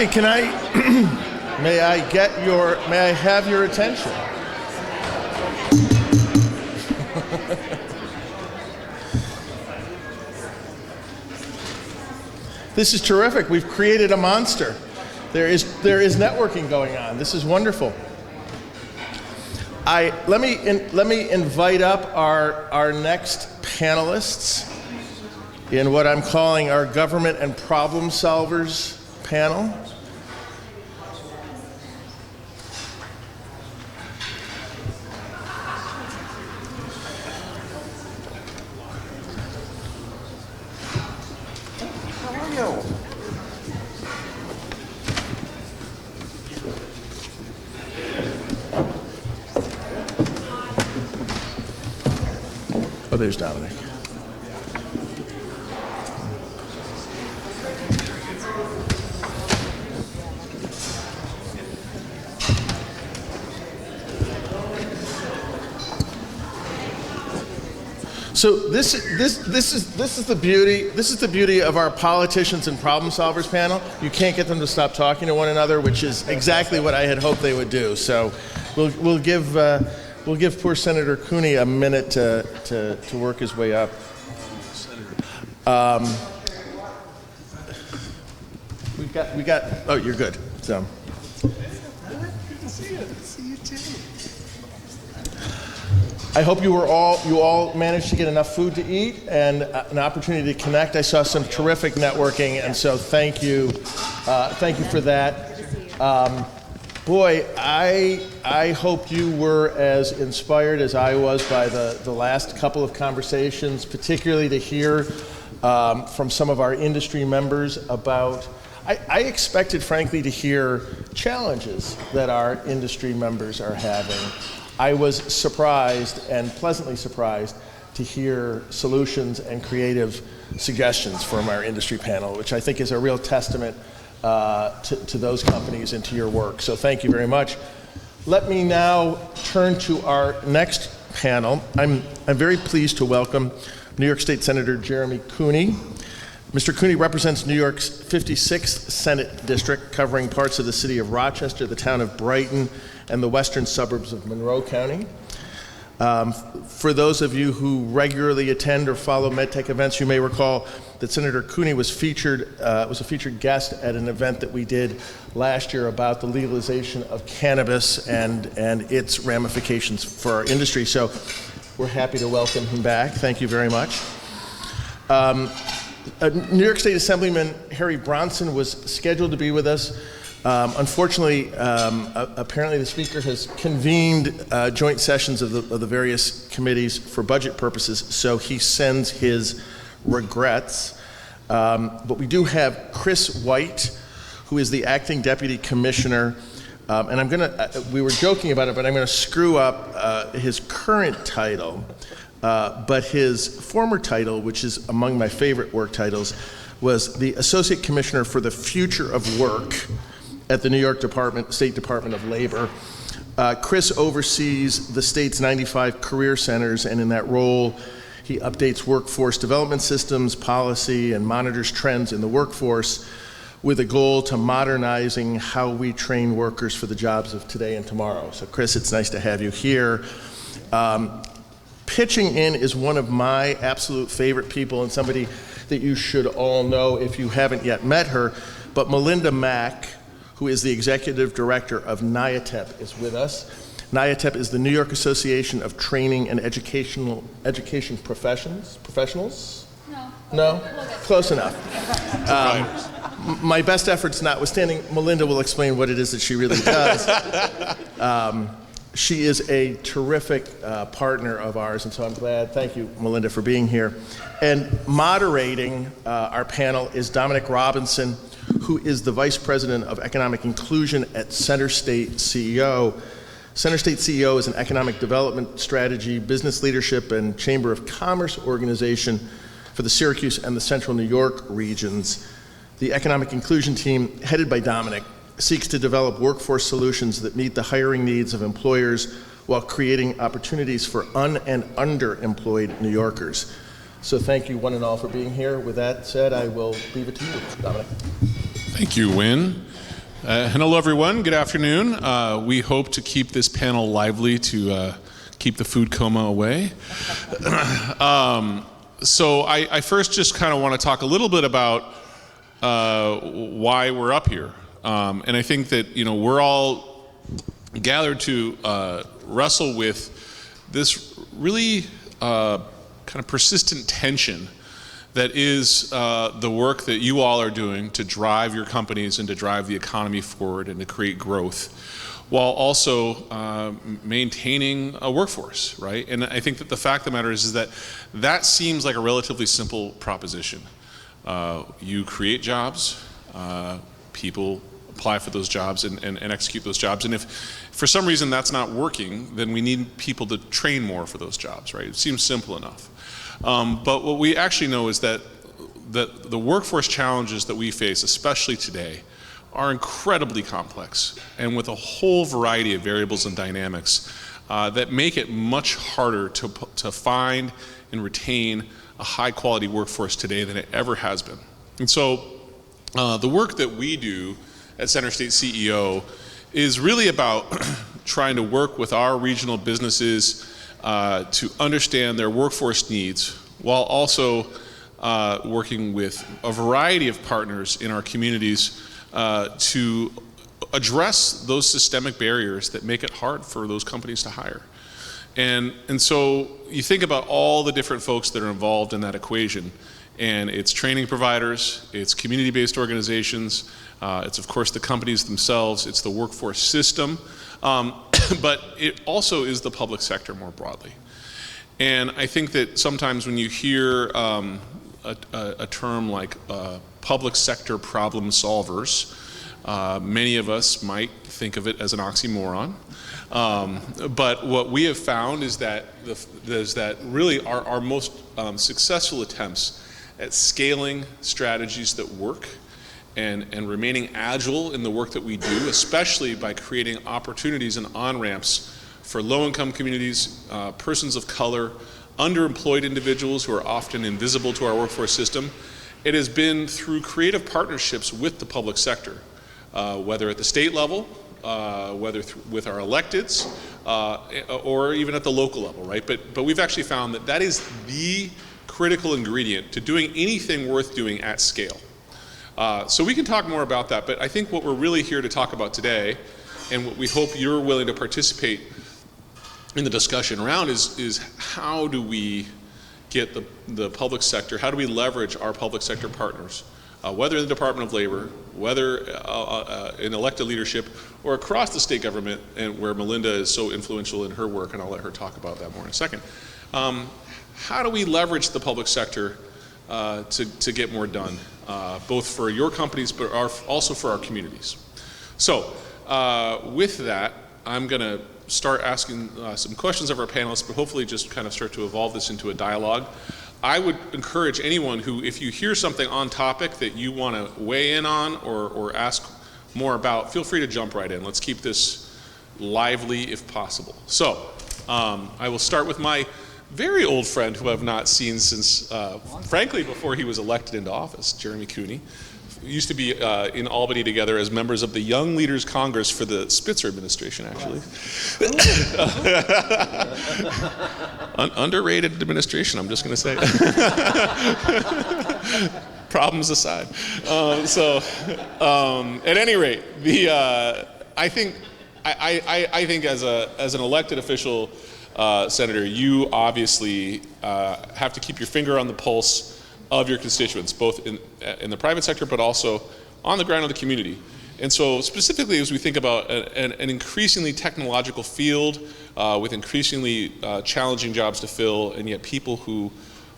Hey, can I, may I have your attention? This is terrific. We've created a monster. There is networking going on. This is wonderful. Let me invite up our next panelists in what I'm calling our Government and Problem Solvers panel. Oh, there's Dominic. So this is the beauty of our politicians and problem solvers panel. You can't get them to stop talking to one another, which is exactly what I had hoped they would do. So we'll give poor Senator Cooney a minute to work his way up. We got. Oh, you're good. So. Good to see you. See you too. I hope you all managed to get enough food to eat and an opportunity to connect. I saw some terrific networking, and so thank you for that. Boy, I hope you were as inspired as I was by the last couple of conversations, particularly to hear from some of our industry members about. I expected, frankly, to hear challenges that our industry members are having. I was surprised and pleasantly surprised to hear solutions and creative suggestions from our industry panel, which I think is a real testament to those companies and to your work. So thank you very much. Let me now turn to our next panel. I'm very pleased to welcome New York State Senator Jeremy Cooney. Mr. Cooney represents New York's 56th Senate District, covering parts of the city of Rochester, the town of Brighton, and the western suburbs of Monroe County. For those of you who regularly attend or follow MedTech events, you may recall that Senator Cooney was a featured guest at an event that we did last year about the legalization of cannabis and its ramifications for our industry. So we're happy to welcome him back. Thank you very much. New York State Assemblyman Harry Bronson was scheduled to be with us. Unfortunately, apparently the Speaker has convened joint sessions of the various committees for budget purposes, so he sends his regrets. But we do have Chris White, who is the Acting Deputy Commissioner, and we were joking about it, but I'm gonna screw up his current title, but his former title, which is among my favorite work titles, was the Associate Commissioner for the Future of Work at the New York State Department of Labor. Chris oversees the state's 95 career centers, and in that role, he updates workforce development systems, policy, and monitors trends in the workforce with a goal to modernizing how we train workers for the jobs of today and tomorrow. So Chris, it's nice to have you here. Pitching in is one of my absolute favorite people and somebody that you should all know if you haven't yet met her, but Melinda Mack, who is the Executive Director of NIATEP, is with us. NIATEP is the New York Association of Training and Education Professionals? No? Close enough. My best efforts notwithstanding, Melinda will explain what it is that she really does. She is a terrific partner of ours, and so I'm glad. Thank you, Melinda, for being here. And moderating our panel is Dominic Robinson, who is the Vice President of Economic Inclusion at Center State CEO. Center State CEO is an economic development strategy, business leadership, and Chamber of Commerce organization for the Syracuse and the Central New York regions. The economic inclusion team, headed by Dominic, seeks to develop workforce solutions that meet the hiring needs of employers while creating opportunities for and underemployed New Yorkers. So thank you one and all for being here. With that said, I will leave it to you, Dominic. Thank you, Wynn. And hello, everyone. Good afternoon. We hope to keep this panel lively to keep the food coma away. So I first just kind of want to talk a little bit about why we're up here. And I think that, we're all gathered to wrestle with this really kind of persistent tension that is the work that you all are doing to drive your companies and to drive the economy forward and to create growth, while also maintaining a workforce, right? And I think that the fact of the matter is that seems like a relatively simple proposition. You create jobs, people apply for those jobs and execute those jobs. And if for some reason that's not working, then we need people to train more for those jobs, right? It seems simple enough. But what we actually know is that the workforce challenges that we face, especially today, are incredibly complex and with a whole variety of variables and dynamics that make it much harder to find and retain a high quality workforce today than it ever has been. And so the work that we do at Center State CEO is really about trying to work with our regional businesses to understand their workforce needs, while also working with a variety of partners in our communities to address those systemic barriers that make it hard for those companies to hire. And so you think about all the different folks that are involved in that equation, and it's training providers, it's community-based organizations, it's of course the companies themselves, it's the workforce system, but it also is the public sector more broadly. And I think that sometimes when you hear a term like public sector problem solvers, many of us might think of it as an oxymoron. But what we have found is that really our most successful attempts at scaling strategies that work and remaining agile in the work that we do, especially by creating opportunities and on-ramps for low-income communities, persons of color, underemployed individuals who are often invisible to our workforce system. It has been through creative partnerships with the public sector, whether at the state level, whether with our electeds, or even at the local level, right? But we've actually found that is the critical ingredient to doing anything worth doing at scale. So we can talk more about that, but I think what we're really here to talk about today, and what we hope you're willing to participate in the discussion around, is how do we get the public sector, how do we leverage our public sector partners, whether in the Department of Labor, whether in elected leadership, or across the state government, and where Melinda is so influential in her work, and I'll let her talk about that more in a second. How do we leverage the public sector to get more done, both for your companies, but also for our communities? So with that, I'm going to start asking some questions of our panelists, but hopefully just kind of start to evolve this into a dialogue. I would encourage anyone who, if you hear something on topic that you want to weigh in on or ask more about, feel free to jump right in. Let's keep this lively if possible. So I will start with my very old friend who I've not seen since, frankly, before he was elected into office, Jeremy Cooney. We used to be in Albany together as members of the Young Leaders Congress for the Spitzer administration, actually. Underrated administration, I'm just going to say. Problems aside. At any rate, I think as an elected official, Senator, you obviously have to keep your finger on the pulse of your constituents, both in the private sector, but also on the ground of the community. And so specifically, as we think about an increasingly technological field with increasingly challenging jobs to fill, and yet people who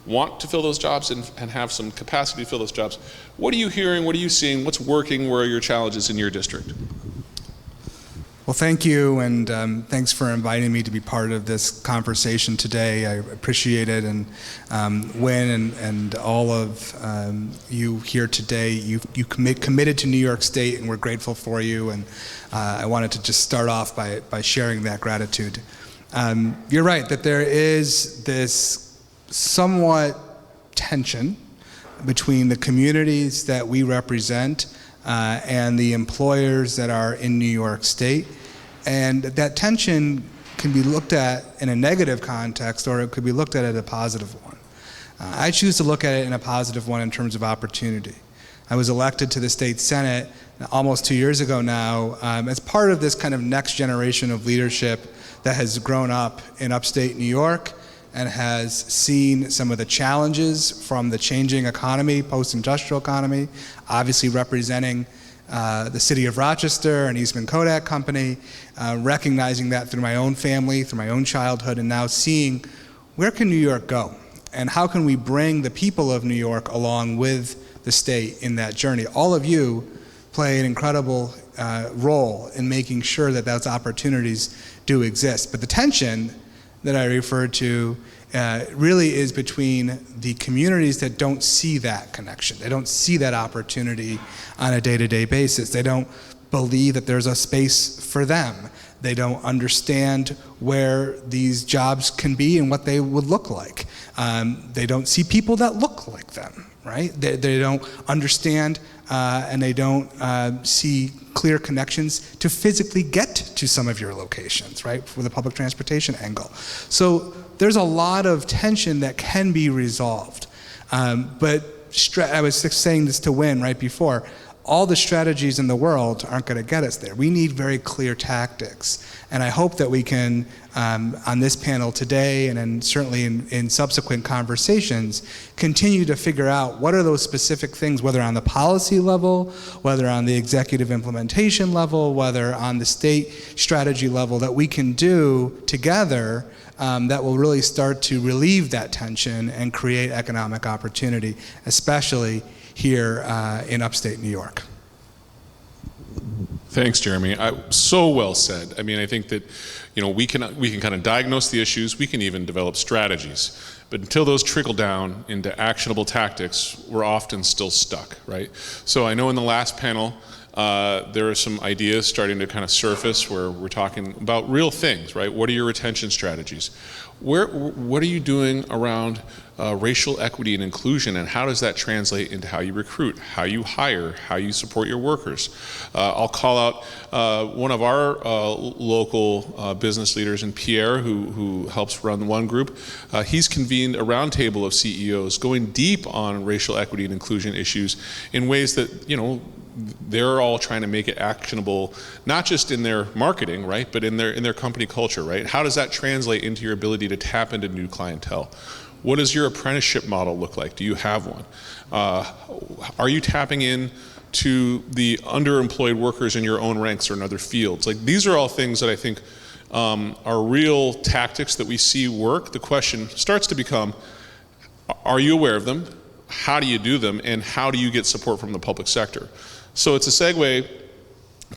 want to fill those jobs and have some capacity to fill those jobs, what are you hearing, what are you seeing, what's working, where are your challenges in your district? Well, thank you, and thanks for inviting me to be part of this conversation today. I appreciate it, and Wynn and all of you here today, you committed to New York State, and we're grateful for you, and I wanted to just start off by sharing that gratitude. You're right, that there is this somewhat tension between the communities that we represent and the employers that are in New York State. And that tension can be looked at in a negative context, or it could be looked at as a positive one. I choose to look at it in a positive one in terms of opportunity. I was elected to the state Senate almost 2 years ago now as part of this kind of next generation of leadership that has grown up in upstate New York and has seen some of the challenges from the changing economy, post-industrial economy, obviously representing the city of Rochester and Eastman Kodak Company, recognizing that through my own family, through my own childhood, and now seeing where can New York go? And how can we bring the people of New York along with the state in that journey? All of you play an incredible role in making sure that those opportunities do exist. But the tension that I referred to really is between the communities that don't see that connection. They don't see that opportunity on a day-to-day basis. They don't believe that there's a space for them. They don't understand where these jobs can be and what they would look like. They don't see people that look like them, right? They don't understand and they don't see clear connections to physically get to some of your locations, right, for the public transportation angle. So there's a lot of tension that can be resolved. But I was saying this to Win right before, all the strategies in the world aren't going to get us there. We need very clear tactics. And I hope that we can, on this panel today and certainly in subsequent conversations, continue to figure out what are those specific things, whether on the policy level, whether on the executive implementation level, whether on the state strategy level, that we can do together that will really start to relieve that tension and create economic opportunity, especially here in upstate New York. Thanks, Jeremy. So well said. I mean, I think that, we can kind of diagnose the issues. We can even develop strategies. But until those trickle down into actionable tactics, we're often still stuck, right? So I know in the last panel, there are some ideas starting to kind of surface where we're talking about real things, right? What are your retention strategies? What are you doing around racial equity and inclusion, and how does that translate into how you recruit, how you hire, how you support your workers? I'll call out one of our local business leaders, and Pierre, who helps run one group. He's convened a roundtable of CEOs going deep on racial equity and inclusion issues in ways that, they're all trying to make it actionable, not just in their marketing, right, but in their company culture, right? How does that translate into your ability to tap into new clientele? What does your apprenticeship model look like? Do you have one? Are you tapping in to the underemployed workers in your own ranks or in other fields? Like, these are all things that I think are real tactics that we see work. The question starts to become, are you aware of them? How do you do them? And how do you get support from the public sector? So it's a segue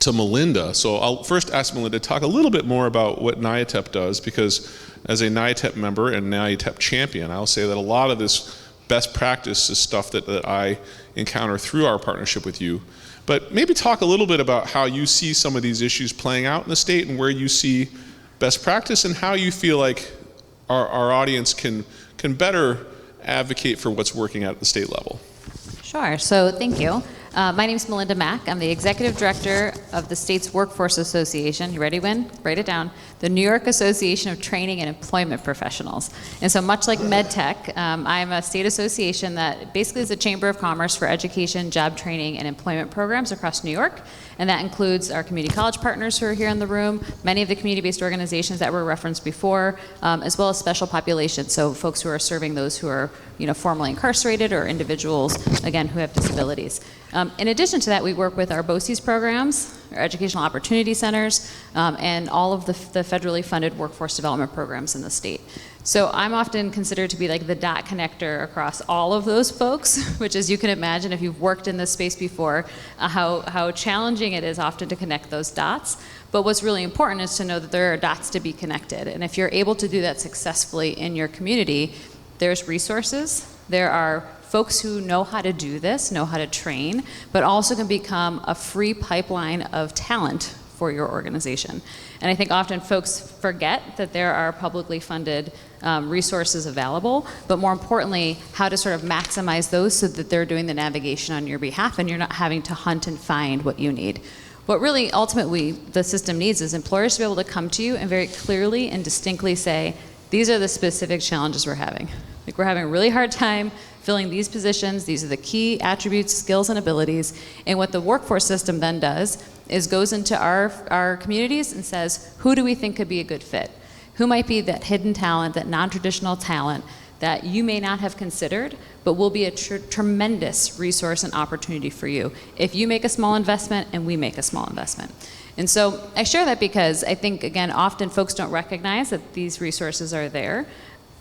to Melinda. So I'll first ask Melinda to talk a little bit more about what NIATEP does, because as a NIATEP member and NIATEP champion, I'll say that a lot of this best practice is stuff that I encounter through our partnership with you. But maybe talk a little bit about how you see some of these issues playing out in the state and where you see best practice and how you feel like our audience can better advocate for what's working at the state level. Sure, so thank you. My name is Melinda Mack. I'm the Executive Director of the state's Workforce Association. You ready, Win? Write it down. The New York Association of Training and Employment Professionals. And so much like MedTech, I'm a state association that basically is a chamber of commerce for education, job training, and employment programs across New York. And that includes our community college partners who are here in the room, many of the community-based organizations that were referenced before, as well as special populations, so folks who are serving those who are formerly incarcerated or individuals, again, who have disabilities. In addition to that, we work with our BOCES programs, our educational opportunity centers, and all of the federally funded workforce development programs in the state. So I'm often considered to be like the dot connector across all of those folks, which, as you can imagine, if you've worked in this space before, how challenging it is often to connect those dots. But what's really important is to know that there are dots to be connected. And if you're able to do that successfully in your community, there's resources, there are folks who know how to do this, know how to train, but also can become a free pipeline of talent for your organization. And I think often folks forget that there are publicly funded resources available, but more importantly, how to sort of maximize those so that they're doing the navigation on your behalf and you're not having to hunt and find what you need. What really ultimately the system needs is employers to be able to come to you and very clearly and distinctly say, these are the specific challenges we're having. Like, we're having a really hard time filling these positions. These are the key attributes, skills, and abilities. And what the workforce system then does is goes into our communities and says, who do we think could be a good fit? Who might be that hidden talent, that non-traditional talent that you may not have considered, but will be a tremendous resource and opportunity for you if you make a small investment and we make a small investment. And so I share that because I think, again, often folks don't recognize that these resources are there.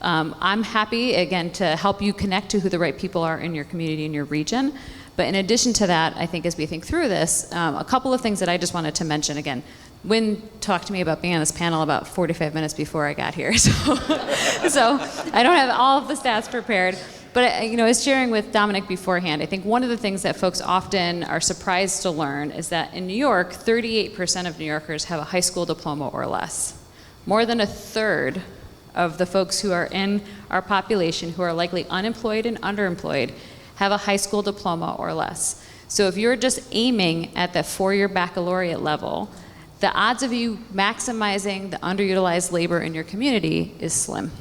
I'm happy, again, to help you connect to who the right people are in your community, in your region. But in addition to that, I think as we think through this, a couple of things that I just wanted to mention. Again, Wynn talked to me about being on this panel about 45 minutes before I got here. So I don't have all of the stats prepared. But I was sharing with Dominic beforehand, I think one of the things that folks often are surprised to learn is that in New York, 38% of New Yorkers have a high school diploma or less. More than a third of the folks who are in our population who are likely unemployed and underemployed have a high school diploma or less. So if you're just aiming at the four-year baccalaureate level, the odds of you maximizing the underutilized labor in your community is slim.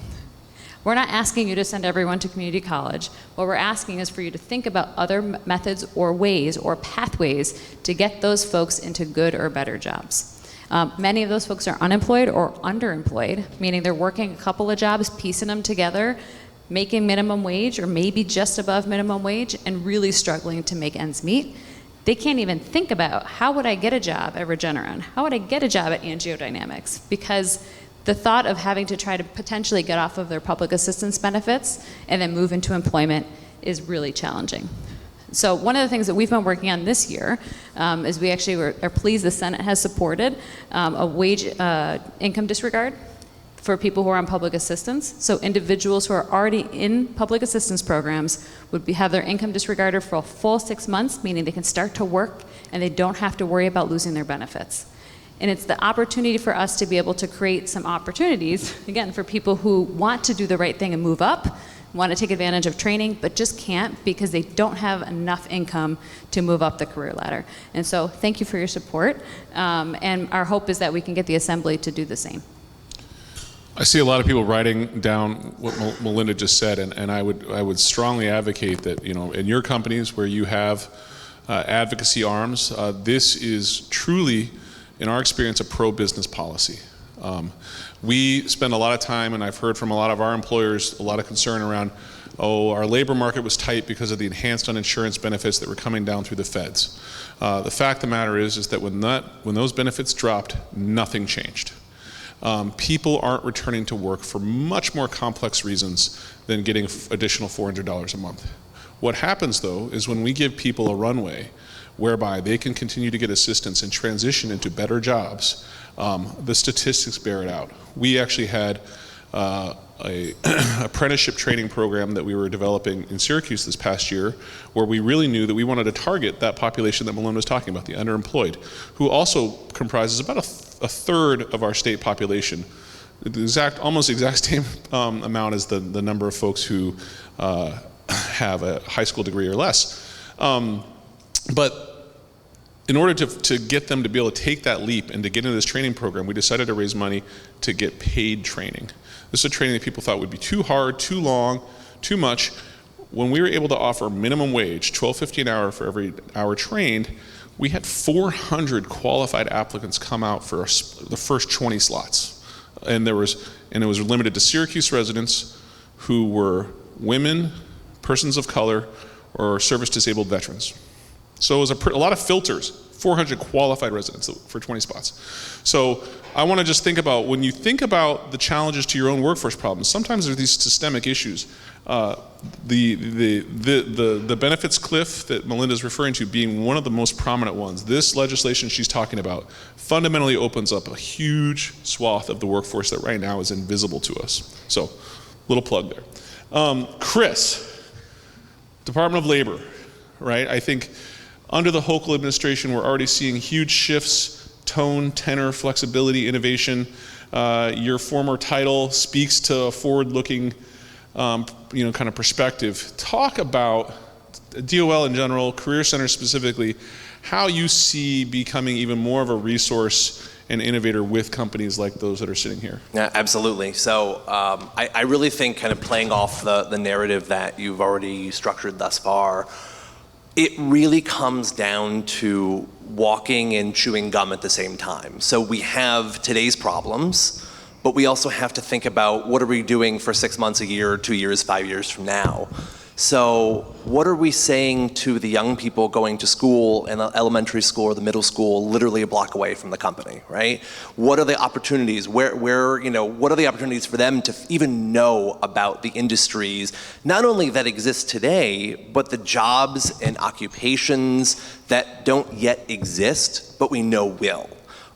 We're not asking you to send everyone to community college. What we're asking is for you to think about other methods or ways or pathways to get those folks into good or better jobs. Many of those folks are unemployed or underemployed, meaning they're working a couple of jobs, piecing them together, making minimum wage or maybe just above minimum wage, and really struggling to make ends meet. They can't even think about, how would I get a job at Regeneron? How would I get a job at Angiodynamics? Because the thought of having to try to potentially get off of their public assistance benefits and then move into employment is really challenging. So one of the things that we've been working on this year is we actually are pleased the Senate has supported a wage income disregard for people who are on public assistance. So individuals who are already in public assistance programs would have their income disregarded for a full 6 months, meaning they can start to work and they don't have to worry about losing their benefits. And it's the opportunity for us to be able to create some opportunities, again, for people who want to do the right thing and move up, want to take advantage of training, but just can't because they don't have enough income to move up the career ladder. And so thank you for your support. And our hope is that we can get the Assembly to do the same. I see a lot of people writing down what Melinda just said, and I would strongly advocate that, in your companies where you have advocacy arms, this is truly, in our experience, a pro-business policy. We spend a lot of time, and I've heard from a lot of our employers, a lot of concern around, our labor market was tight because of the enhanced uninsurance benefits that were coming down through the feds. The fact of the matter is that when those benefits dropped, nothing changed. People aren't returning to work for much more complex reasons than getting additional $400 a month. What happens, though, is when we give people a runway whereby they can continue to get assistance and transition into better jobs, the statistics bear it out. We actually had a apprenticeship training program that we were developing in Syracuse this past year, where we really knew that we wanted to target that population that Melinda was talking about, the underemployed, who also comprises about a third of our state population. Almost the exact same amount as the number of folks who have a high school degree or less. But in order to get them to be able to take that leap and to get into this training program, we decided to raise money to get paid training. This is a training that people thought would be too hard, too long, too much. When we were able to offer minimum wage, $12.50 an hour for every hour trained, we had 400 qualified applicants come out for the first 20 slots. And it was limited to Syracuse residents who were women, persons of color, or service-disabled veterans. So it was a lot of filters, 400 qualified residents for 20 spots. So I want to just think about, when you think about the challenges to your own workforce problems, sometimes there's these systemic issues. The benefits cliff that Melinda's referring to being one of the most prominent ones. This legislation she's talking about fundamentally opens up a huge swath of the workforce that right now is invisible to us. So, little plug there. Chris, Department of Labor, right? I think under the Hochul administration, we're already seeing huge shifts tone, tenor, flexibility, innovation. Your former title speaks to a forward-looking, kind of perspective. Talk about DOL in general, Career Center specifically, how you see becoming even more of a resource and innovator with companies like those that are sitting here. Yeah, absolutely. So I really think, kind of playing off the narrative that you've already structured thus far, it really comes down to walking and chewing gum at the same time. So we have today's problems, but we also have to think about what are we doing for 6 months, a year, 2 years, 5 years from now. So what are we saying to the young people going to school in the elementary school or the middle school, literally a block away from the company, right? What are the opportunities? What are the opportunities for them to even know about the industries, not only that exist today, but the jobs and occupations that don't yet exist, but we know will,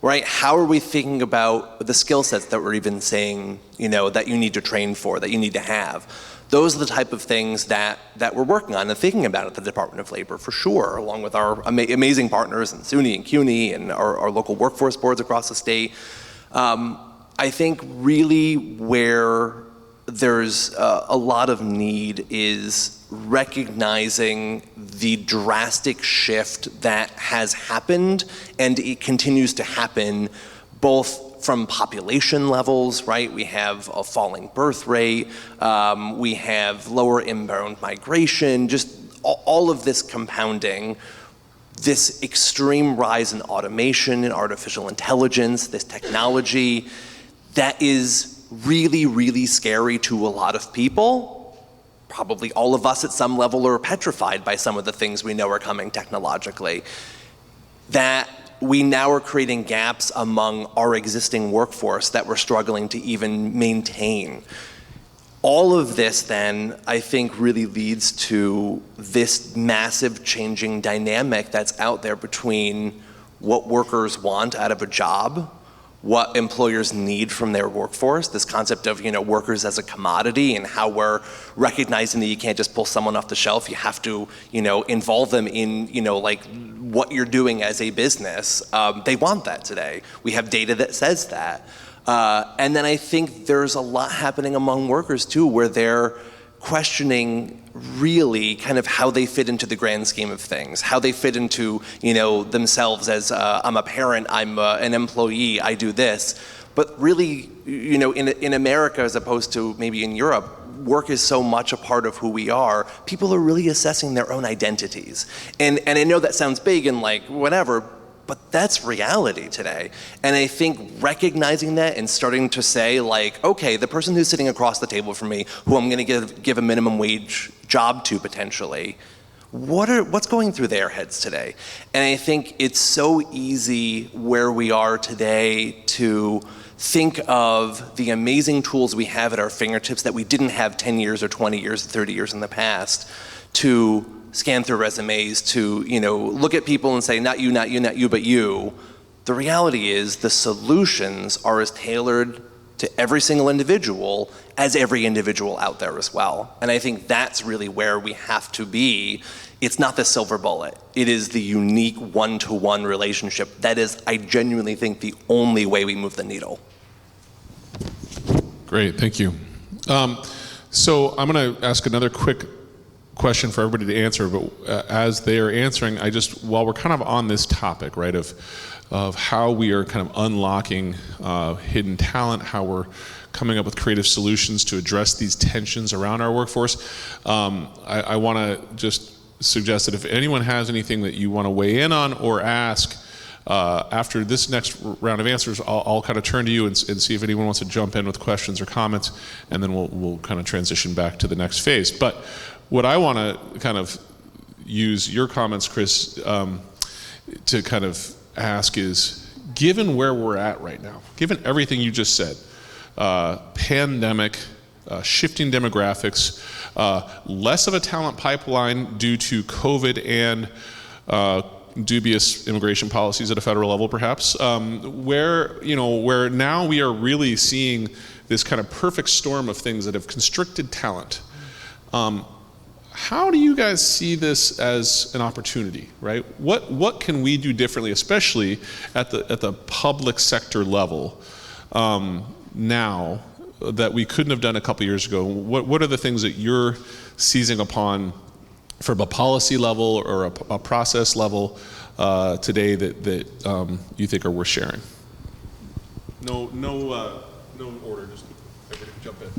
right? How are we thinking about the skill sets that we're even saying, that you need to train for, that you need to have? Those are the type of things that we're working on and thinking about at the Department of Labor, for sure, along with our amazing partners in SUNY and Cooney and our local workforce boards across the state. I think really where there's a lot of need is recognizing the drastic shift that has happened, and it continues to happen, both from population levels, right? We have a falling birth rate, we have lower inbound migration, just all of this compounding, this extreme rise in automation and artificial intelligence, this technology that is really, really scary to a lot of people. Probably all of us at some level are petrified by some of the things we know are coming technologically. That we now are creating gaps among our existing workforce that we're struggling to even maintain. All of this then, I think, really leads to this massive changing dynamic that's out there between what workers want out of a job, what employers need from their workforce, this concept of workers as a commodity, and how we're recognizing that you can't just pull someone off the shelf. You have to involve them in what you're doing as a business. They want that today. We have data that says that. And then I think there's a lot happening among workers too, where they're questioning really kind of how they fit into the grand scheme of things, how they fit into themselves as I'm a parent, I'm an employee, I do this. But really, in America, as opposed to maybe in Europe, work is so much a part of who we are. People are really assessing their own identities. And I know that sounds big and whatever, but that's reality today. And I think recognizing that and starting to say okay, the person who's sitting across the table from me, who I'm gonna give a minimum wage job to potentially, what's going through their heads today? And I think it's so easy where we are today to think of the amazing tools we have at our fingertips that we didn't have 10 years or 20 years or 30 years in the past, to scan through resumes, to look at people and say, not you, not you, not you, but you. The reality is the solutions are as tailored to every single individual as every individual out there as well. And I think that's really where we have to be. It's not the silver bullet. It is the unique one-to-one relationship that is, I genuinely think, the only way we move the needle. Great, thank you. So I'm going to ask another quick question for everybody to answer, but as they are answering, while we're kind of on this topic, right, of how we are kind of unlocking hidden talent, how we're coming up with creative solutions to address these tensions around our workforce, I want to just suggest that if anyone has anything that you want to weigh in on or ask, after this next round of answers, I'll kind of turn to you and see if anyone wants to jump in with questions or comments, and then we'll kind of transition back to the next phase. But what I want to kind of use your comments, Chris, to kind of ask is, given where we're at right now, given everything you just said, pandemic, shifting demographics, less of a talent pipeline due to COVID and dubious immigration policies at a federal level, perhaps, where now we are really seeing this kind of perfect storm of things that have constricted talent. how do you guys see this as an opportunity, right? What can we do differently, especially at the public sector level now that we couldn't have done a couple years ago? What are the things that you're seizing upon from a policy level or a process level today that you think are worth sharing? No order, just everybody jump in.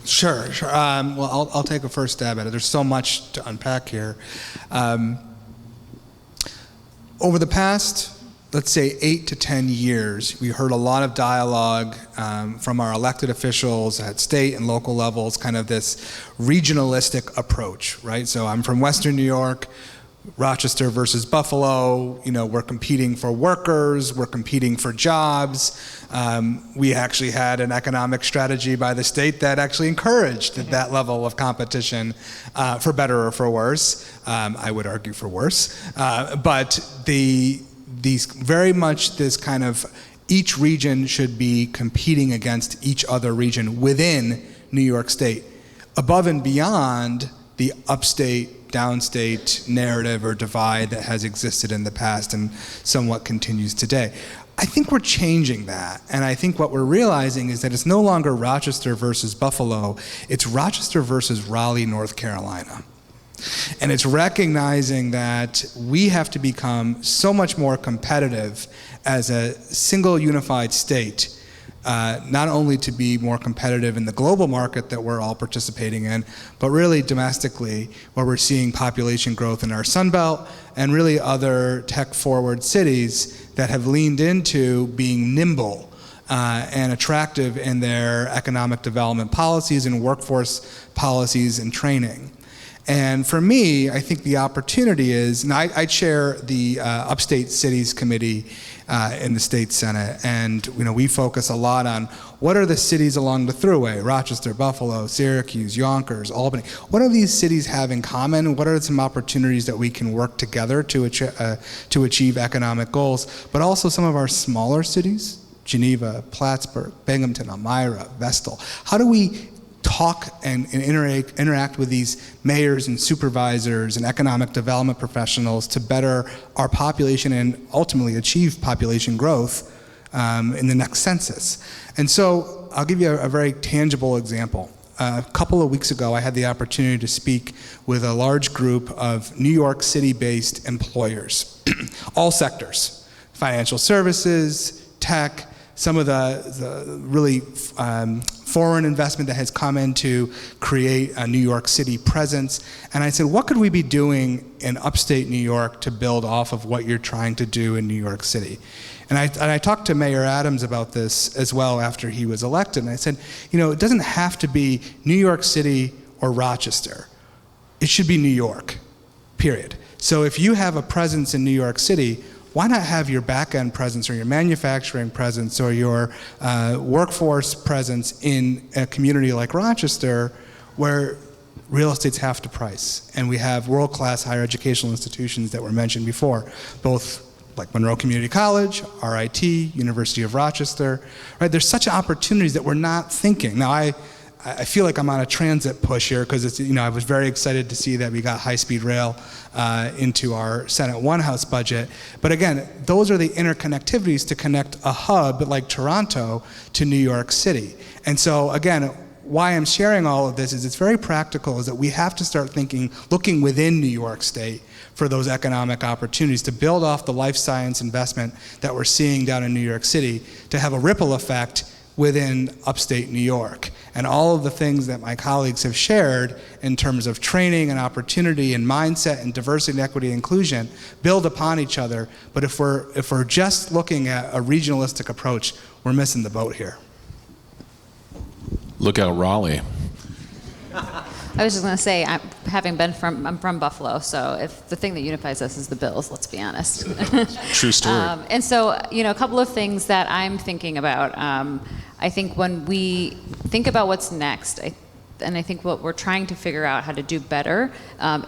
Sure. Well, I'll take a first stab at it. There's so much to unpack here. Over the past, let's say, 8 to 10 years, we heard a lot of dialogue from our elected officials at state and local levels, kind of this regionalistic approach, right? So I'm from Western New York. Rochester versus Buffalo, we're competing for workers, we're competing for jobs. We actually had an economic strategy by the state that actually encouraged that level of competition, for better or for worse. I would argue for worse. But these very much this kind of each region should be competing against each other region within New York State, above and beyond the upstate, downstate narrative or divide that has existed in the past and somewhat continues today. I think we're changing that, and I think what we're realizing is that it's no longer Rochester versus Buffalo, it's Rochester versus Raleigh, North Carolina. And it's recognizing that we have to become so much more competitive as a single unified state, not only to be more competitive in the global market that we're all participating in, but really domestically, where we're seeing population growth in our Sun Belt and really other tech-forward cities that have leaned into being nimble and attractive in their economic development policies and workforce policies and training. And for me, I think the opportunity is, and I chair the Upstate Cities Committee in the State Senate, and we focus a lot on what are the cities along the Thruway, Rochester, Buffalo, Syracuse, Yonkers, Albany. What do these cities have in common? What are some opportunities that we can work together to achieve economic goals? But also some of our smaller cities, Geneva, Plattsburgh, Binghamton, Elmira, Vestal. How do we talk and interact with these mayors and supervisors and economic development professionals to better our population and ultimately achieve population growth in the next census? And so I'll give you a very tangible example. A couple of weeks ago, I had the opportunity to speak with a large group of New York City-based employers, all sectors, financial services, tech, some of the really foreign investment that has come in to create a New York City presence. And I said, what could we be doing in upstate New York to build off of what you're trying to do in New York City? And I talked to Mayor Adams about this as well after he was elected. And I said, it doesn't have to be New York City or Rochester. It should be New York, period. So if you have a presence in New York City, why not have your back-end presence or your manufacturing presence or your workforce presence in a community like Rochester where real estate's half the price, and we have world-class higher educational institutions that were mentioned before, both like Monroe Community College, RIT, University of Rochester, right? There's such opportunities that we're not thinking. Now, I feel like I'm on a transit push here because I was very excited to see that we got high-speed rail into our Senate One House budget. But again, those are the interconnectivities to connect a hub like Toronto to New York City. And so again, why I'm sharing all of this is it's very practical, is that we have to start looking within New York State for those economic opportunities to build off the life science investment that we're seeing down in New York City to have a ripple effect within upstate New York. And all of the things that my colleagues have shared in terms of training and opportunity and mindset and diversity and equity and inclusion build upon each other. But if we're just looking at a regionalistic approach, we're missing the boat here. Look out, Raleigh. I was just going to say, I'm from Buffalo, so if the thing that unifies us is the Bills, let's be honest. True story. And so, a couple of things that I'm thinking about. I think when we think about what's next, and I think what we're trying to figure out how to do better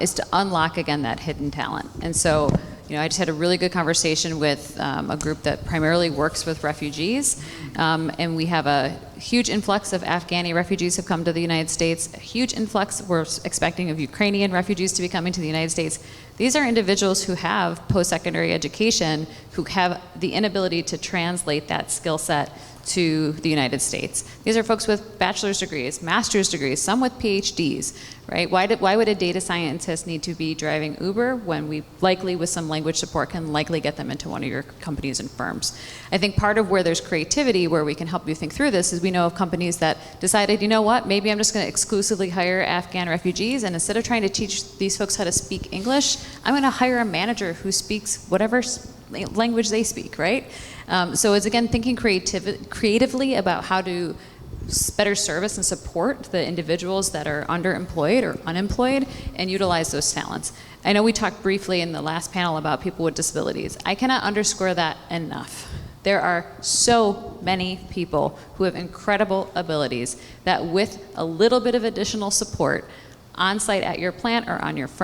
is to unlock again that hidden talent. And so, I just had a really good conversation with a group that primarily works with refugees, and we have a huge influx of Afghani refugees have come to the United States, a huge influx we're expecting of Ukrainian refugees to be coming to the United States. These are individuals who have post-secondary education, who have the inability to translate that skill set to the United States. These are folks with bachelor's degrees, master's degrees, some with PhDs, right? Why would a data scientist need to be driving Uber when we likely, with some language support, can likely get them into one of your companies and firms? I think part of where there's creativity, where we can help you think through this, is we know of companies that decided, you know what, maybe I'm just going to exclusively hire Afghan refugees, and instead of trying to teach these folks how to speak English, I'm going to hire a manager who speaks whatever language they speak, right? So it's, again, thinking creatively about how to better service and support the individuals that are underemployed or unemployed and utilize those talents. I know we talked briefly in the last panel about people with disabilities. I cannot underscore that enough. There are so many people who have incredible abilities that with a little bit of additional support on-site at your plant or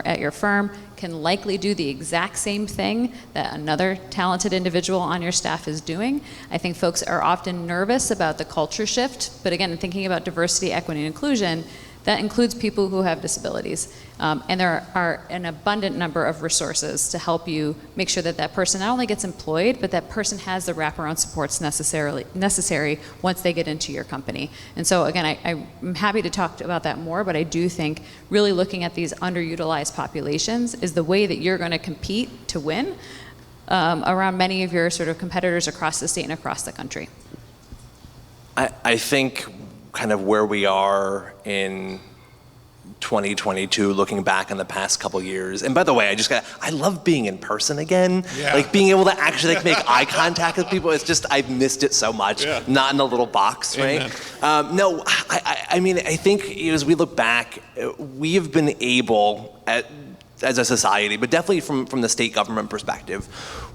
at your firm can likely do the exact same thing that another talented individual on your staff is doing. I think folks are often nervous about the culture shift, but again, thinking about diversity, equity, and inclusion, that includes people who have disabilities. And there are an abundant number of resources to help you make sure that that person not only gets employed, but that person has the wraparound supports necessary once they get into your company. And so again, I'm happy to talk about that more, but I do think really looking at these underutilized populations is the way that you're going to compete to win around many of your sort of competitors across the state and across the country. I think kind of where we are in 2022, looking back on the past couple years. And by the way, I love being in person again. Yeah. Like being able to actually make eye contact with people. It's just, I've missed it so much. Yeah. Not in a little box, right? No, I mean, I think as we look back, we have been able, as a society, but definitely from the state government perspective,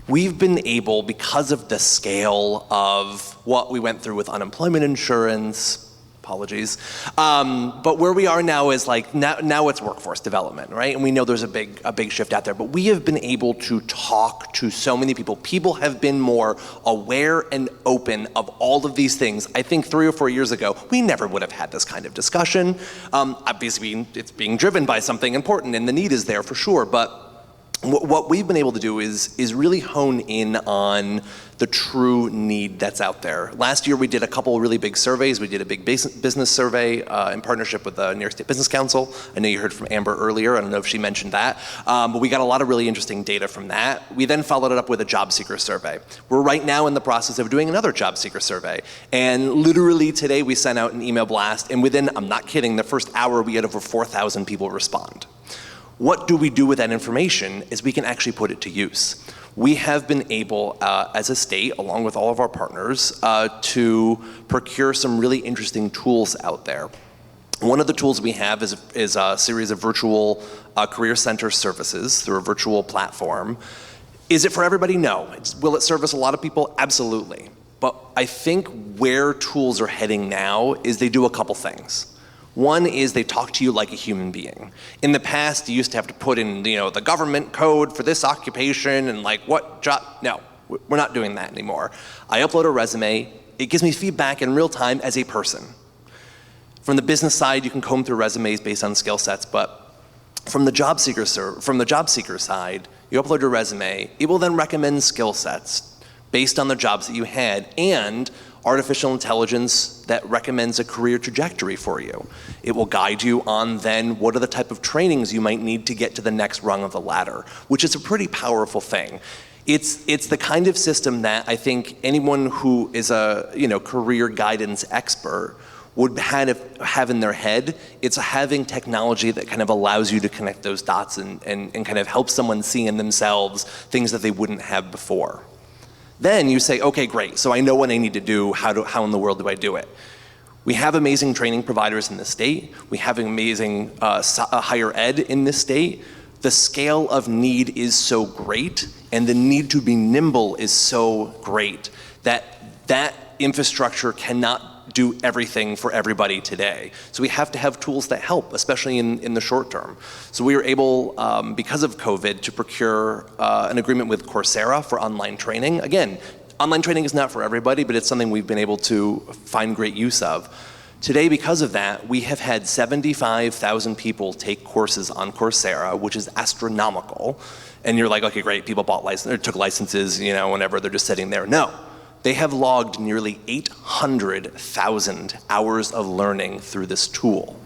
we've been able, because of the scale of what we went through with unemployment insurance, apologies. But where we are now is like, now it's workforce development, right? And we know there's a big shift out there, but we have been able to talk to so many people. People have been more aware and open of all of these things. I think 3 or 4 years ago, we never would have had this kind of discussion. Obviously, it's being driven by something important and the need is there for sure, but what we've been able to do is really hone in on the true need that's out there. Last year we did a couple of really big surveys. We did a big business survey in partnership with the New York State Business Council. I know you heard from Amber earlier. I don't know if she mentioned that. But we got a lot of really interesting data from that. We then followed it up with a job seeker survey. We're right now in the process of doing another job seeker survey. And literally today we sent out an email blast, and within, I'm not kidding, the first hour we had over 4,000 people respond. What do we do with that information is we can actually put it to use. We have been able, as a state, along with all of our partners, to procure some really interesting tools out there. One of the tools we have is a series of virtual career center services through a virtual platform. Is it for everybody? No. Will it service a lot of people? Absolutely. But I think where tools are heading now is they do a couple things. One is they talk to you like a human being. In the past, you used to have to put in, the government code for this occupation and like what job. No, we're not doing that anymore. I upload a resume. It gives me feedback in real time as a person. From the business side, you can comb through resumes based on skill sets, but from the job seeker side, you upload your resume. It will then recommend skill sets based on the jobs that you had and artificial intelligence that recommends a career trajectory for you. It will guide you on then what are the type of trainings you might need to get to the next rung of the ladder, which is a pretty powerful thing. It's the kind of system that I think anyone who is a career guidance expert would have in their head. It's having technology that kind of allows you to connect those dots and kind of help someone see in themselves things that they wouldn't have before. Then you say, okay, great, so I know what I need to do, how in the world do I do it? We have amazing training providers in the state. We have amazing higher ed in this state. The scale of need is so great, and the need to be nimble is so great that infrastructure cannot do everything for everybody today. So we have to have tools that help, especially in the short term. So we were able, because of COVID, to procure an agreement with Coursera for online training. Again, online training is not for everybody, but it's something we've been able to find great use of. Today, because of that, we have had 75,000 people take courses on Coursera, which is astronomical. And you're like, okay, great, people bought licenses, or took licenses, whenever they're just sitting there. No, they have logged nearly 800,000 hours of learning through this tool.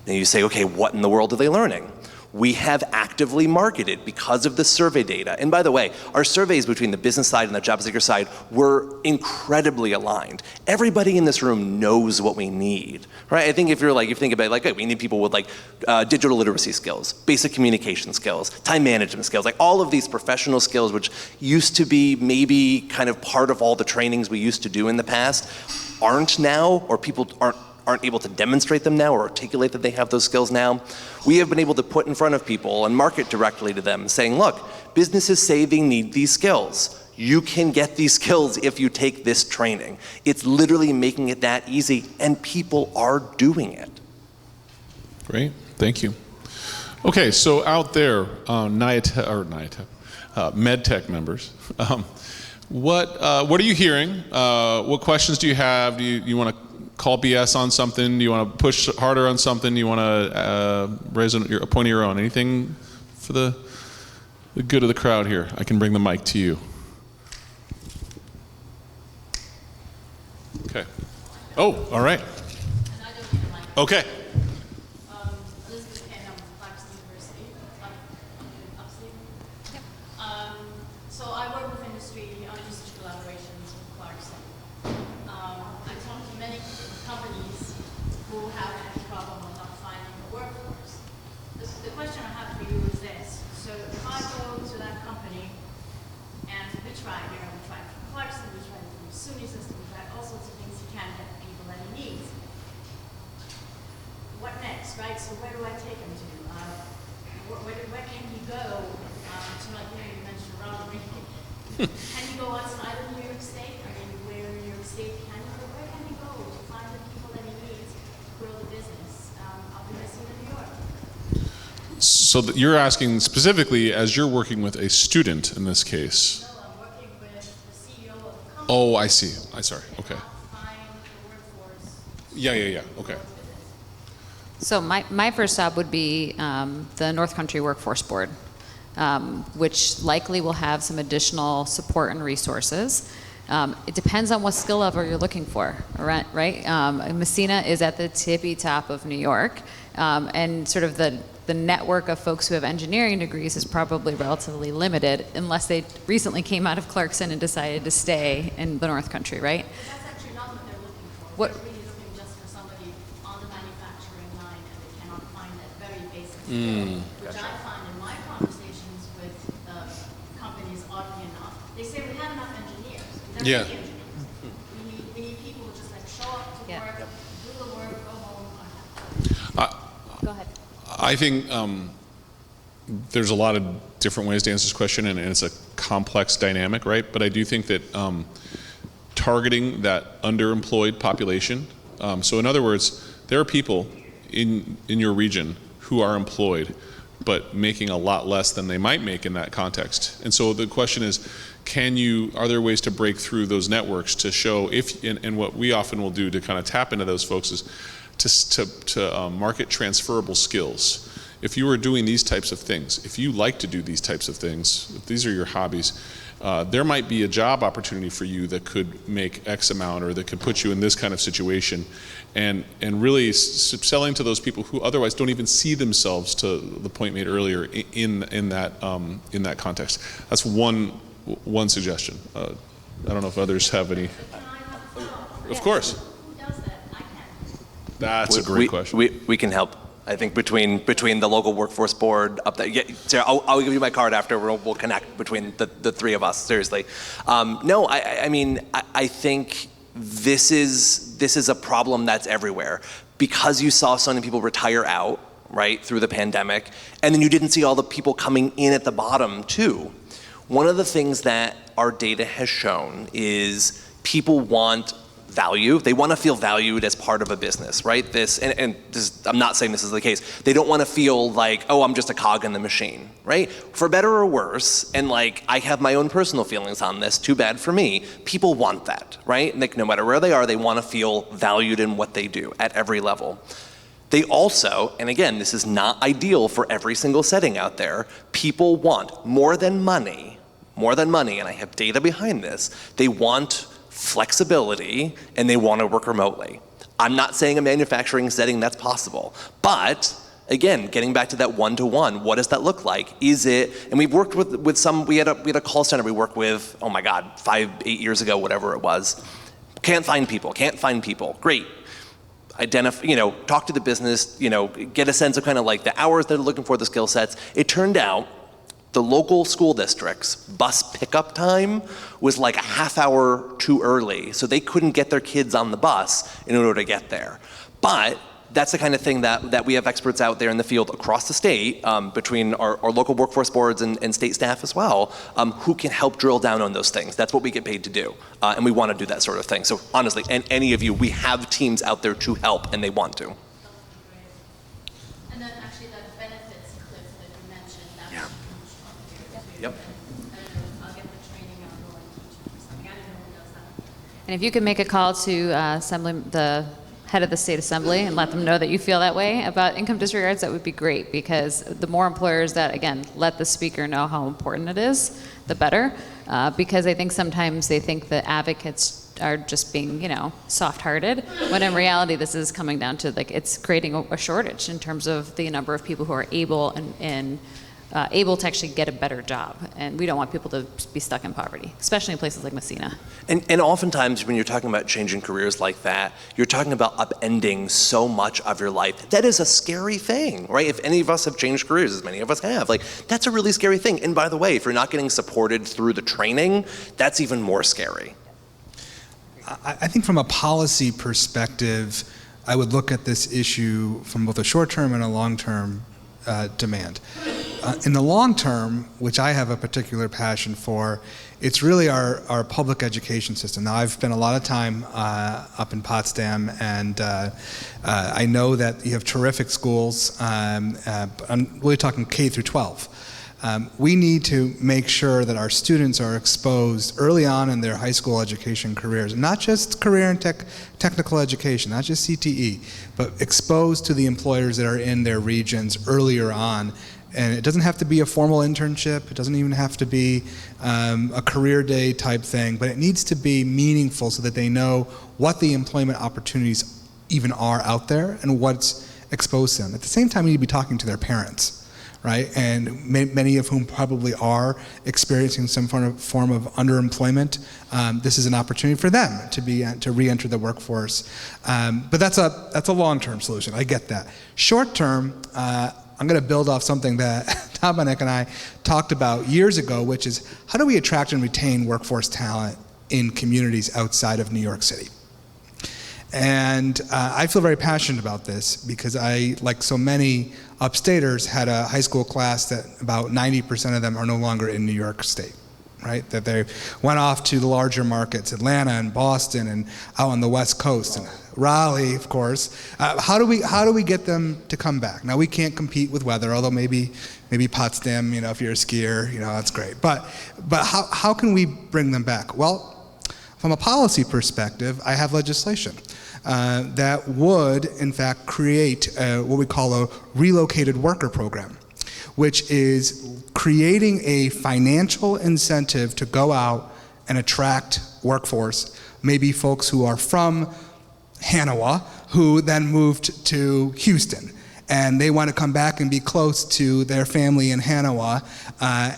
And you say, okay, what in the world are they learning? We have actively marketed because of the survey data. And by the way, our surveys between the business side and the job seeker side were incredibly aligned. Everybody in this room knows what we need, right? I think if you think about it, okay, we need people with digital literacy skills, basic communication skills, time management skills, all of these professional skills which used to be maybe kind of part of all the trainings we used to do in the past, aren't now, or people aren't able to demonstrate them now or articulate that they have those skills now. We have been able to put in front of people and market directly to them, saying, look, businesses say they need these skills. You can get these skills if you take this training. It's literally making it that easy, and people are doing it. Great, thank you. Okay, so out there, MedTech members, what are you hearing? What questions do you have? Do you want to call BS on something? Do you want to push harder on something? Do you want to raise a point of your own? Anything for the good of the crowd here? I can bring the mic to you. Okay. Oh, all right. Okay. So I work with industry on research collaborations with Clarkson. I talk to many companies who have any problem with not finding a workforce. The question I have for you is this. So if I go to that company and we tried from Clarkson, we tried from the SUNY system, we tried all sorts of things, you can't get the people that he needs. What next, right? So where do I take him to? Where can he go? You mentioned Robert. Can you go outside of New York State? I mean, where in New York State can you go? Where can you go to find the people that he needs to grow the business up in the city of New York? So you're asking specifically as you're working with a student in this case. No, I'm working with the CEO of the company. Oh, I see. Sorry. Okay. Find the workforce. Yeah. Okay. So my first stop would be the North Country Workforce Board, which likely will have some additional support and resources. It depends on what skill level you're looking for, right? Messina is at the tippy top of New York, and sort of the network of folks who have engineering degrees is probably relatively limited unless they recently came out of Clarkson and decided to stay in the North Country, right? But that's actually not what they're looking for. What- They're really looking just for somebody on the manufacturing line, and they cannot find that very basic skill, which I find in my conversations with companies, oddly enough, they say we have enough engineers. We don't need engineers. We need people who just show up to work, do the work, go home. Go ahead. I think there's a lot of different ways to answer this question, and it's a complex dynamic, right? But I do think that targeting that underemployed population, so in other words, there are people in your region who are employed, but making a lot less than they might make in that context. And so the question is, are there ways to break through those networks to show and what we often will do to kind of tap into those folks is to market transferable skills. If you are doing these types of things, if you like to do these types of things, if these are your hobbies, there might be a job opportunity for you that could make X amount or that could put you in this kind of situation, and really selling to those people who otherwise don't even see themselves, to the point made earlier, in that context. That's one suggestion. I don't know if others have any. Of course. Who does that? I can't. That's a great question. We can help. I think between the local workforce board up there. Yeah, Sarah, I'll give you my card after. We'll connect between the three of us. Seriously, no. I think this is a problem that's everywhere because you saw so many people retire out right through the pandemic, and then you didn't see all the people coming in at the bottom too. One of the things that our data has shown is people want value. They want to feel valued as part of a business, right? I'm not saying this is the case. They don't want to feel like, oh, I'm just a cog in the machine, right? For better or worse, and like I have my own personal feelings on this, too bad for me, people want that, right? Like no matter where they are, they want to feel valued in what they do at every level. They also, and again, this is not ideal for every single setting out there, people want more than money, and I have data behind this, they want flexibility, and they want to work remotely. I'm not saying a manufacturing setting that's possible, but again, getting back to that one-to-one, what does that look like? Is it, and we've worked with some, we had a call center we worked with, oh my God, 5-8 years ago, whatever it was. Can't find people, great. Identify, talk to the business, get a sense of kind of like the hours they're looking for, the skill sets. It turned out the local school district's bus pickup time was like a half hour too early, so they couldn't get their kids on the bus in order to get there. But that's the kind of thing that we have experts out there in the field across the state, between our local workforce boards and state staff as well, who can help drill down on those things. That's what we get paid to do, and we want to do that sort of thing. So honestly, and any of you, we have teams out there to help, and they want to. And then actually that benefits cliff that you mentioned, that's Yeah. huge. Yep. I don't know, I'll get the training, I'll go and teach or something. I don't know who does that. And if you could make a call to the head of the state assembly and let them know that you feel that way about income disregards, that would be great, because the more employers that, again, let the speaker know how important it is, the better. Because I think sometimes they think the advocates are just being, soft-hearted, when in reality this is coming down to, like, it's creating a shortage in terms of the number of people who are able and able to actually get a better job. And we don't want people to be stuck in poverty, especially in places like Messina. And oftentimes when you're talking about changing careers like that, you're talking about upending so much of your life. That is a scary thing, right? If any of us have changed careers, as many of us have, like, that's a really scary thing. And by the way, if you're not getting supported through the training, that's even more scary. I think from a policy perspective, I would look at this issue from both a short-term and a long-term demand. In the long term, which I have a particular passion for, it's really our public education system. Now, I've spent a lot of time up in Potsdam, and I know that you have terrific schools. I'm really talking K through 12. We need to make sure that our students are exposed early on in their high school education careers, not just career and technical education, not just CTE, but exposed to the employers that are in their regions earlier on. And it doesn't have to be a formal internship. It doesn't even have to be a career day type thing, but it needs to be meaningful so that they know what the employment opportunities even are out there and what's exposed to them. At the same time, we need to be talking to their parents, right? And many of whom probably are experiencing some form of underemployment. This is an opportunity for them to re-enter the workforce. But that's a long-term solution. I get that. Short-term, I'm going to build off something that Dominic and I talked about years ago, which is how do we attract and retain workforce talent in communities outside of New York City? And I feel very passionate about this because I, like so many upstaters, had a high school class that about 90% of them are no longer in New York State, right? That they went off to the larger markets, Atlanta and Boston and out on the West Coast and Raleigh, of course. How do we get them to come back? Now, we can't compete with weather, although maybe Potsdam, if you're a skier, that's great. But how can we bring them back? Well, from a policy perspective, I have legislation that would, in fact, create what we call a relocated worker program, which is creating a financial incentive to go out and attract workforce, maybe folks who are from Hanawa, who then moved to Houston. And they want to come back and be close to their family in Hanawa.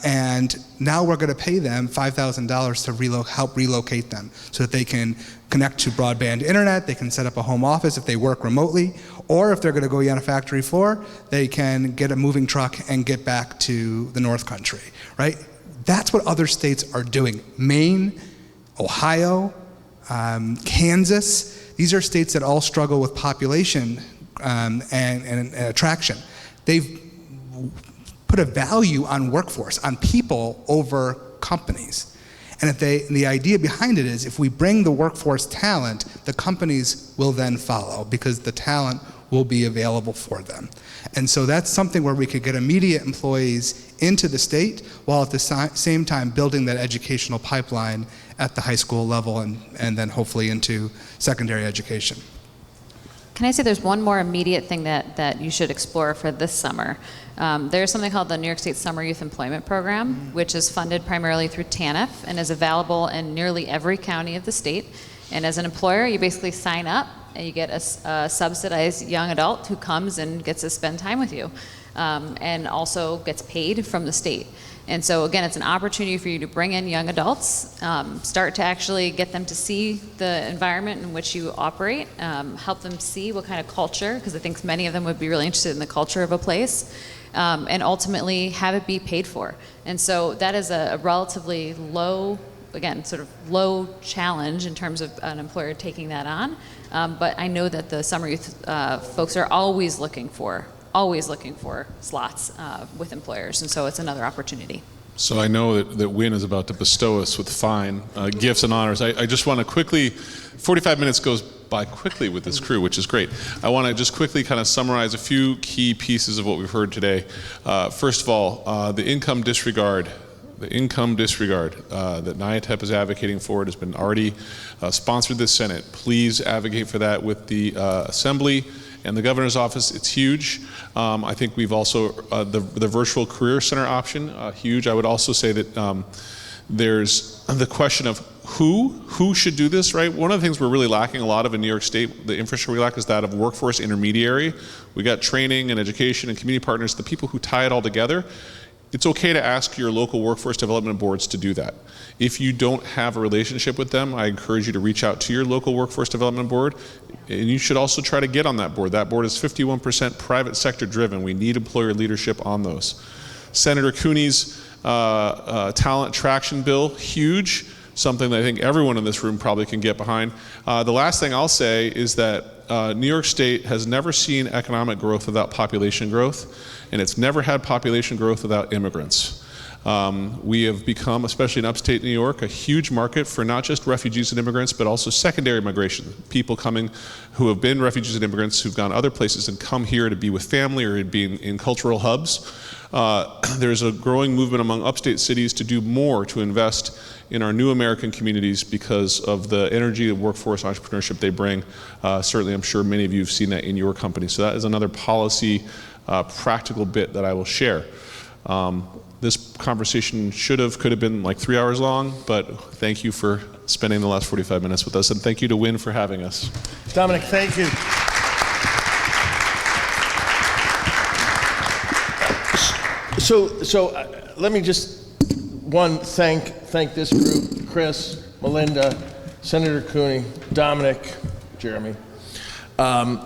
And now we're going to pay them $5,000 to help relocate them so that they can connect to broadband internet, they can set up a home office if they work remotely, or if they're going to go on a factory floor, they can get a moving truck and get back to the North Country, right? That's what other states are doing. Maine, Ohio, Kansas, these are states that all struggle with population and attraction. They've put a value on workforce, on people over companies. And the idea behind it is if we bring the workforce talent, the companies will then follow because the talent will be available for them. And so that's something where we could get immediate employees into the state while at the same time building that educational pipeline at the high school level and then hopefully into secondary education. Can I say there's one more immediate thing that you should explore for this summer? There's something called the New York State Summer Youth Employment Program, which is funded primarily through TANF and is available in nearly every county of the state. And as an employer, you basically sign up and you get a subsidized young adult who comes and gets to spend time with you, and also gets paid from the state. And so again, it's an opportunity for you to bring in young adults, start to actually get them to see the environment in which you operate, help them see what kind of culture, because I think many of them would be really interested in the culture of a place, and ultimately have it be paid for. And so that is a relatively low, again, sort of low challenge in terms of an employer taking that on. But I know that the summer youth folks are always looking for slots with employers, and so it's another opportunity. So I know that Wynn is about to bestow us with fine gifts and honors. I just want to quickly, 45 minutes goes by quickly with this crew, which is great. I want to just quickly kind of summarize a few key pieces of what we've heard today. First of all, the income disregard that NIATEP is advocating for. It has been already sponsored this Senate. Please advocate for that with the Assembly and the Governor's office. It's huge. I think we've also, the virtual career center option, huge. I would also say that there's the question of who should do this, right? One of the things we're really lacking a lot of in New York State, the infrastructure we lack is that of workforce intermediary. We got training and education and community partners, the people who tie it all together. It's okay to ask your local workforce development boards to do that. If you don't have a relationship with them, I encourage you to reach out to your local workforce development board, and you should also try to get on that board. That board is 51% private sector driven. We need employer leadership on those. Senator Cooney's talent traction bill, huge, something that I think everyone in this room probably can get behind. The last thing I'll say is that New York State has never seen economic growth without population growth, and it's never had population growth without immigrants. We have become, especially in upstate New York, a huge market for not just refugees and immigrants, but also secondary migration. People coming who have been refugees and immigrants who've gone other places and come here to be with family or to be in cultural hubs. There's a growing movement among upstate cities to do more to invest in our new American communities because of the energy of workforce entrepreneurship they bring. Certainly, I'm sure many of you have seen that in your company. So that is another policy practical bit that I will share. This conversation could have been like 3 hours long, but thank you for spending the last 45 minutes with us, and thank you to Wynn for having us. Dominic, thank you. So let me just thank this group: Chris, Melinda, Senator Cooney, Dominic, Jeremy.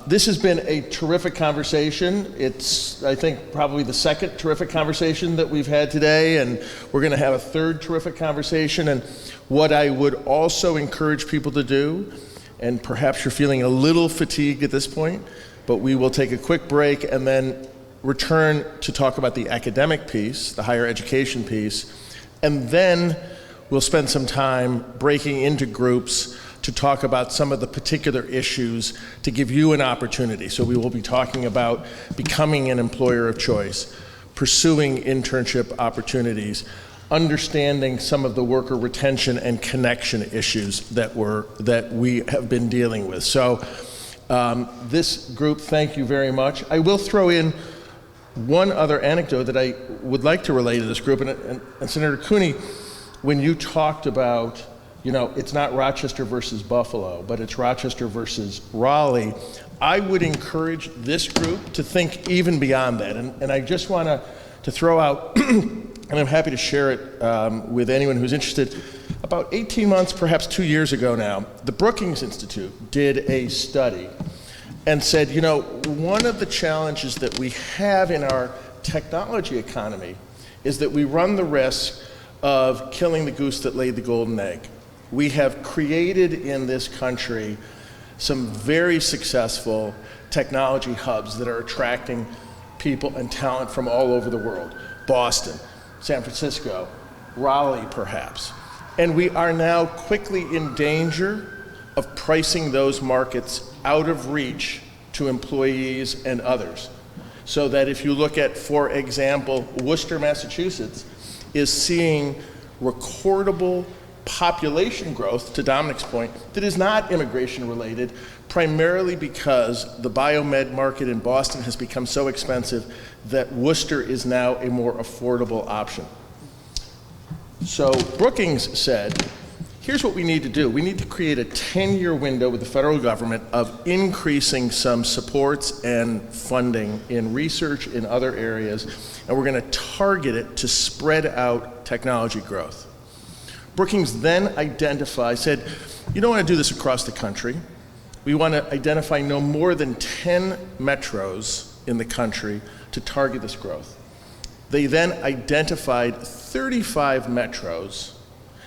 This has been a terrific conversation. It's, I think, probably the second terrific conversation that we've had today, and we're going to have a third terrific conversation. And what I would also encourage people to do, and perhaps you're feeling a little fatigued at this point, but we will take a quick break and then return to talk about the academic piece, the higher education piece, and then we'll spend some time breaking into groups to talk about some of the particular issues to give you an opportunity. So we will be talking about becoming an employer of choice, pursuing internship opportunities, understanding some of the worker retention and connection issues that we have been dealing with. So this group, thank you very much. I will throw in one other anecdote that I would like to relay to this group, and Senator Cooney, when you talked about, it's not Rochester versus Buffalo, but it's Rochester versus Raleigh, I would encourage this group to think even beyond that. And I just want to throw out, and I'm happy to share it with anyone who's interested. About 18 months, perhaps 2 years ago now, the Brookings Institute did a study and said, one of the challenges that we have in our technology economy is that we run the risk of killing the goose that laid the golden egg. We have created in this country some very successful technology hubs that are attracting people and talent from all over the world. Boston, San Francisco, Raleigh perhaps. And we are now quickly in danger of pricing those markets out of reach to employees and others. So that if you look at, for example, Worcester, Massachusetts, is seeing recordable population growth, to Dominic's point, that is not immigration related, primarily because the biomed market in Boston has become so expensive that Worcester is now a more affordable option. So Brookings said, here's what we need to do. We need to create a 10-year window with the federal government of increasing some supports and funding in research in other areas, and we're going to target it to spread out technology growth. Brookings then said, you don't want to do this across the country. We want to identify no more than 10 metros in the country to target this growth. They then identified 35 metros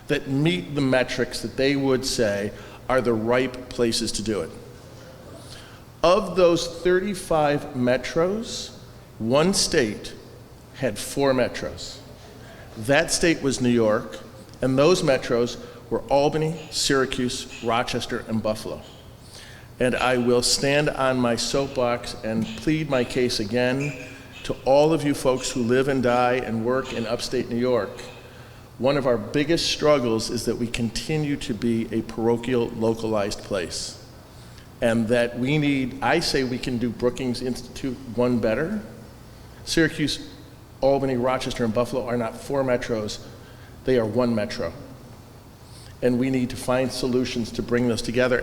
that meet the metrics that they would say are the ripe places to do it. Of those 35 metros, one state had 4 metros. That state was New York, and those metros were Albany, Syracuse, Rochester, and Buffalo. And I will stand on my soapbox and plead my case again to all of you folks who live and die and work in upstate New York. One of our biggest struggles is that we continue to be a parochial, localized place. And that we need, I say we can do Brookings Institute one better. Syracuse, Albany, Rochester, and Buffalo are not 4 metros, they are 1 metro. And we need to find solutions to bring those together.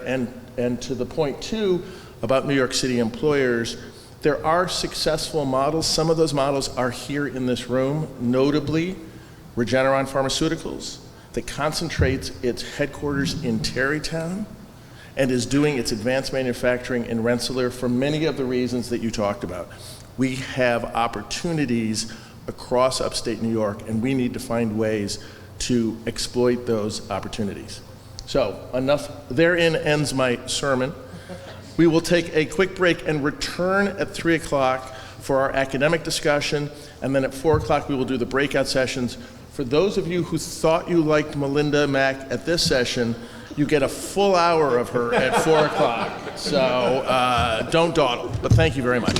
And to the point too, about New York City employers, there are successful models. Some of those models are here in this room, notably Regeneron Pharmaceuticals, that concentrates its headquarters in Tarrytown and is doing its advanced manufacturing in Rensselaer for many of the reasons that you talked about. We have opportunities across upstate New York, and we need to find ways to exploit those opportunities. So enough, therein ends my sermon. We will take a quick break and return at 3 o'clock for our academic discussion, and then at 4 o'clock we will do the breakout sessions. For those of you who thought you liked Melinda Mack at this session, you get a full hour of her at 4 o'clock. So don't dawdle, but thank you very much.